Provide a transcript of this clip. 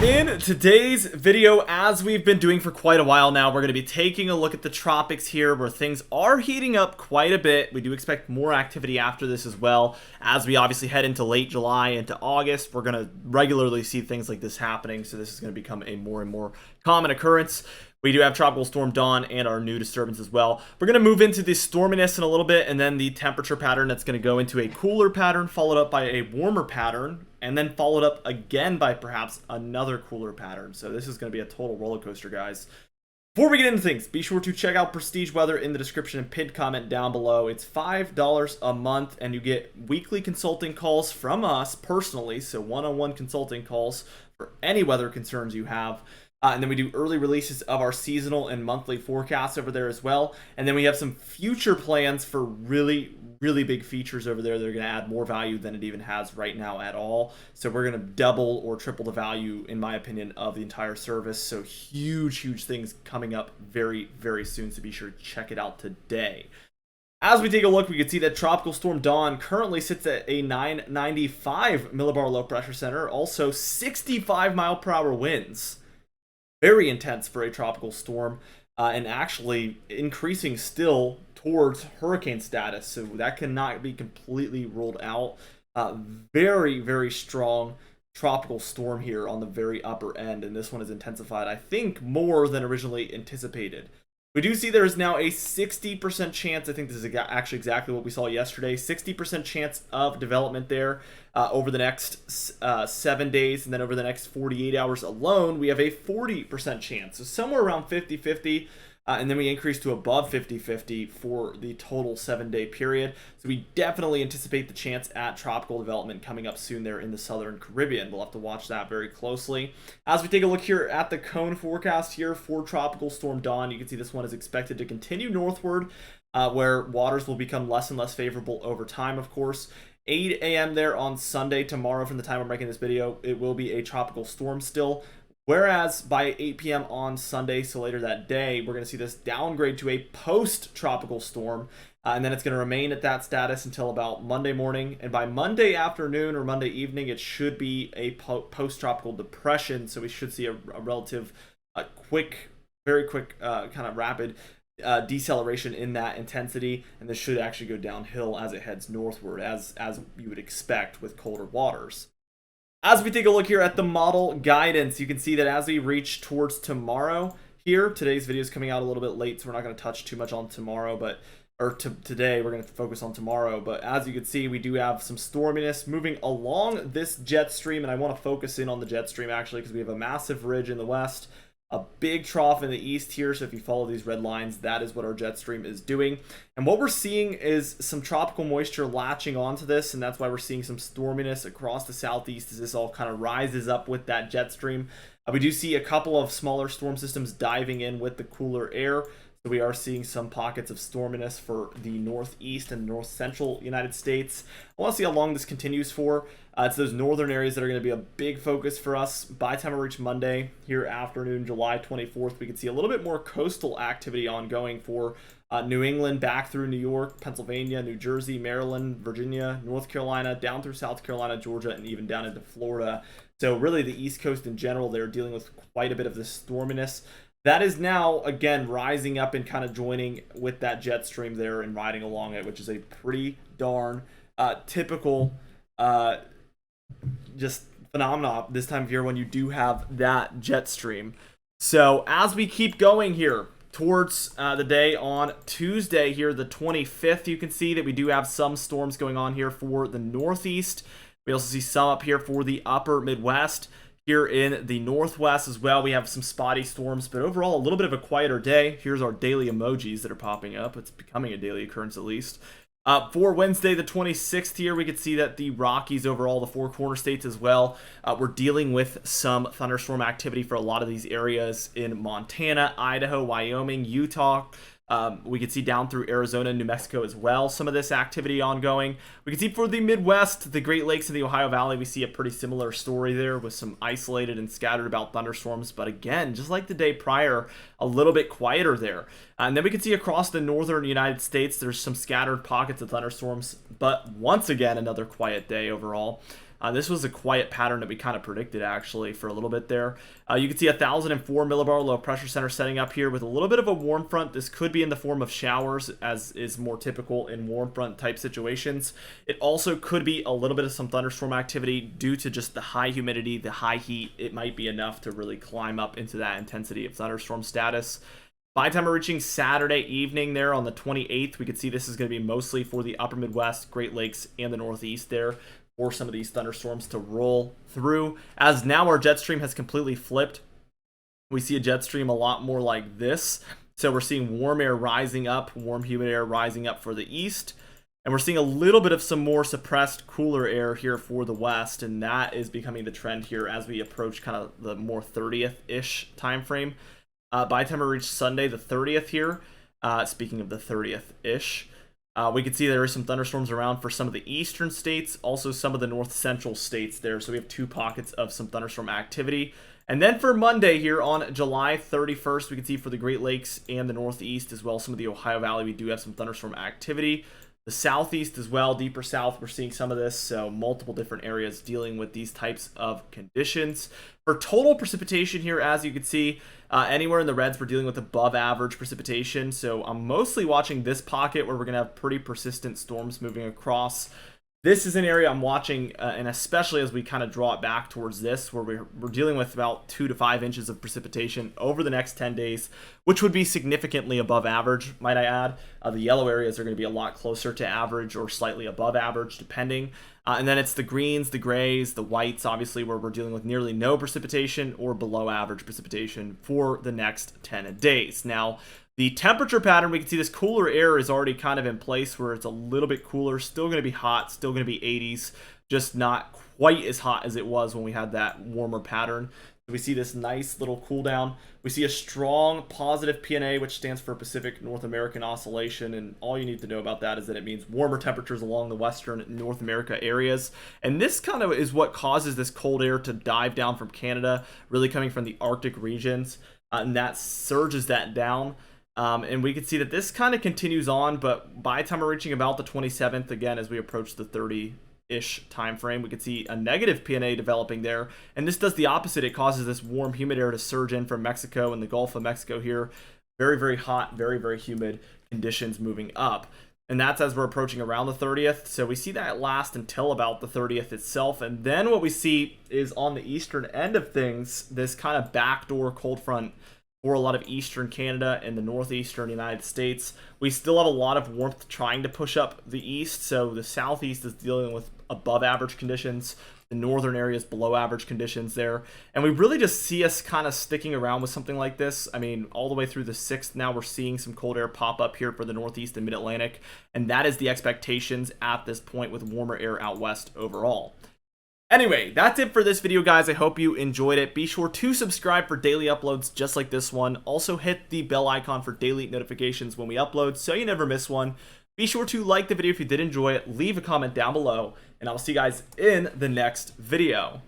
In today's video, as we've been doing for quite a while now, we're going to be taking a look at the tropics here where things are heating up quite a bit. We do expect more activity after this as well. As we obviously head into late July, into August, we're going to regularly see things like this happening. So this is going to become a more and more common occurrence. We do have Tropical Storm Dawn and our new disturbance as well. We're going to move into the storminess in a little bit, and then the temperature pattern that's going to go into a cooler pattern, followed up by a warmer pattern, and then followed up again by perhaps another cooler pattern. So this is going to be a total roller coaster, guys. Before we get into things, be sure to check out Prestige Weather in the description and pinned comment down below. It's $5 a month, and you get weekly consulting calls from us personally, so one-on-one consulting calls for any weather concerns you have. And then we do early releases of our seasonal and monthly forecasts over there as well. And then we have some future plans for really big features over there that are going to add more value than it even has right now at all. So we're going to double or triple the value, in my opinion, of the entire service. So huge things coming up very soon. So be sure to check it out today. As we take a look, we can see that Tropical Storm Dawn currently sits at a 995 millibar low pressure center. Also 65 mile per hour winds. Very intense for a tropical storm, and actually increasing still towards hurricane status, so that cannot be completely ruled out. Very strong tropical storm here on the very upper end, and this one is intensified, I think, more than originally anticipated. We do see there is now a 60% chance, I think this is actually exactly what we saw yesterday, 60% chance of development there over the next 7 days, and then over the next 48 hours alone, we have a 40% chance. So somewhere around 50-50, and then we increase to above 50-50 for the total 7-day period. So we definitely anticipate the chance at tropical development coming up soon there in the southern Caribbean. We'll have to watch that very closely. As we take a look here at the cone forecast here for Tropical Storm Dawn, you can see this one is expected to continue northward, where waters will become less and less favorable over time, of course. 8 a.m. there on Sunday, tomorrow from the time I'm making this video, it will be a tropical storm still. Whereas by 8 p.m. on Sunday, so later that day, we're going to see this downgrade to a post-tropical storm. And then it's going to remain at that status until about Monday morning. And by Monday afternoon or Monday evening, it should be a post-tropical depression. So we should see a relative very quick, kind of rapid deceleration in that intensity. And this should actually go downhill as it heads northward, as you would expect with colder waters. As we take a look here at the model guidance, you can see that as we reach towards tomorrow here, today's video is coming out a little bit late, so we're not going to touch too much on tomorrow, today we're going to focus on tomorrow. But as you can see, we do have some storminess moving along this jet stream, and I want to focus in on the jet stream actually because we have a massive ridge in the west, a big trough in the east here. So if you follow these red lines, that is what our jet stream is doing. And what we're seeing is some tropical moisture latching onto this, and that's why we're seeing some storminess across the southeast as this all kind of rises up with that jet stream. We do see a couple of smaller storm systems diving in with the cooler air. So we are seeing some pockets of storminess for the northeast and north central United States. I want to see how long this continues for. It's those northern areas that are going to be a big focus for us. By the time we reach Monday, here afternoon, July 24th, we can see a little bit more coastal activity ongoing for New England, back through New York, Pennsylvania, New Jersey, Maryland, Virginia, North Carolina, down through South Carolina, Georgia, and even down into Florida. So really the East Coast in general, they're dealing with quite a bit of this storminess. That is now, again, rising up and kind of joining with that jet stream there and riding along it, which is a pretty darn typical just phenomena this time of year when you do have that jet stream. So as we keep going here towards the day on Tuesday here, the 25th, you can see that we do have some storms going on here for the northeast. We also see some up here for the upper Midwest. Here in the northwest as well, we have some spotty storms, but overall a little bit of a quieter day. Here's our daily emojis that are popping up. It's becoming a daily occurrence at least. For Wednesday the 26th here, we could see that the Rockies, overall the four corner states as well, we're dealing with some thunderstorm activity for a lot of these areas in Montana, Idaho, Wyoming, Utah. We can see down through Arizona and New Mexico as well, some of this activity ongoing. We can see for the Midwest, the Great Lakes and the Ohio Valley, we see a pretty similar story there with some isolated and scattered about thunderstorms. But again, just like the day prior, a little bit quieter there. And then we can see across the northern United States, there's some scattered pockets of thunderstorms. But once again, another quiet day overall. This was a quiet pattern that we kind of predicted actually for a little bit there. You can see 1,004 millibar low pressure center setting up here with a little bit of a warm front. This could be in the form of showers, as is more typical in warm front type situations. It also could be a little bit of some thunderstorm activity due to just the high humidity, the high heat. It might be enough to really climb up into that intensity of thunderstorm status. By the time we're reaching Saturday evening there on the 28th, we could see this is going to be mostly for the upper Midwest, Great Lakes, and the Northeast there for some of these thunderstorms to roll through. As now our jet stream has completely flipped. We see a jet stream a lot more like this. So we're seeing warm air rising up, warm humid air rising up for the east. And we're seeing a little bit of some more suppressed cooler air here for the west. And that is becoming the trend here as we approach kind of the more 30th-ish time frame. By the time we reach Sunday the 30th here, speaking of the 30th-ish, we can see there are some thunderstorms around for some of the eastern states, also some of the north central states there. So we have 2 pockets of some thunderstorm activity. And then for Monday here on July 31st, we can see for the Great Lakes and the Northeast as well, some of the Ohio Valley, we do have some thunderstorm activity. The Southeast as well, deeper south, we're seeing some of this. So multiple different areas dealing with these types of conditions. For total precipitation here, as you can see, anywhere in the reds, we're dealing with above average precipitation. So I'm mostly watching this pocket where we're going to have pretty persistent storms moving across. This is an area I'm watching, and especially as we kind of draw it back towards this, where we're dealing with about 2 to 5 inches of precipitation over the next 10 days, which would be significantly above average, might I add. The yellow areas are going to be a lot closer to average or slightly above average, depending. And then it's the greens, the grays, the whites, obviously, where we're dealing with nearly no precipitation or below average precipitation for the next 10 days. Now, the temperature pattern, we can see this cooler air is already kind of in place where it's a little bit cooler, still going to be hot, still going to be 80s, just not quite as hot as it was when we had that warmer pattern. We see this nice little cool down. We see a strong positive PNA, which stands for Pacific North American Oscillation, and all you need to know about that is that it means warmer temperatures along the western North America areas. And this kind of is what causes this cold air to dive down from Canada, really coming from the Arctic regions, and that surges that down. And we can see that this kind of continues on, but by the time we're reaching about the 27th, again, as we approach the 30-ish time frame, we can see a negative PNA developing there. And this does the opposite. It causes this warm, humid air to surge in from Mexico and the Gulf of Mexico here. Very, very hot, very, very humid conditions moving up. And that's as we're approaching around the 30th. So we see that last until about the 30th itself. And then what we see is on the eastern end of things, this kind of backdoor cold front for a lot of eastern Canada and the northeastern United States. We still have a lot of warmth trying to push up the east, so the southeast is dealing with above average conditions, the northern areas below average conditions there, and we really just see us kind of sticking around with something like this. I mean, all the way through the 6th now, we're seeing some cold air pop up here for the northeast and mid-Atlantic, and that is the expectations at this point with warmer air out west overall. Anyway, that's it for this video, guys. I hope you enjoyed it. Be sure to subscribe for daily uploads just like this one. Also, hit the bell icon for daily notifications when we upload so you never miss one. Be sure to like the video if you did enjoy it. Leave a comment down below, and I'll see you guys in the next video.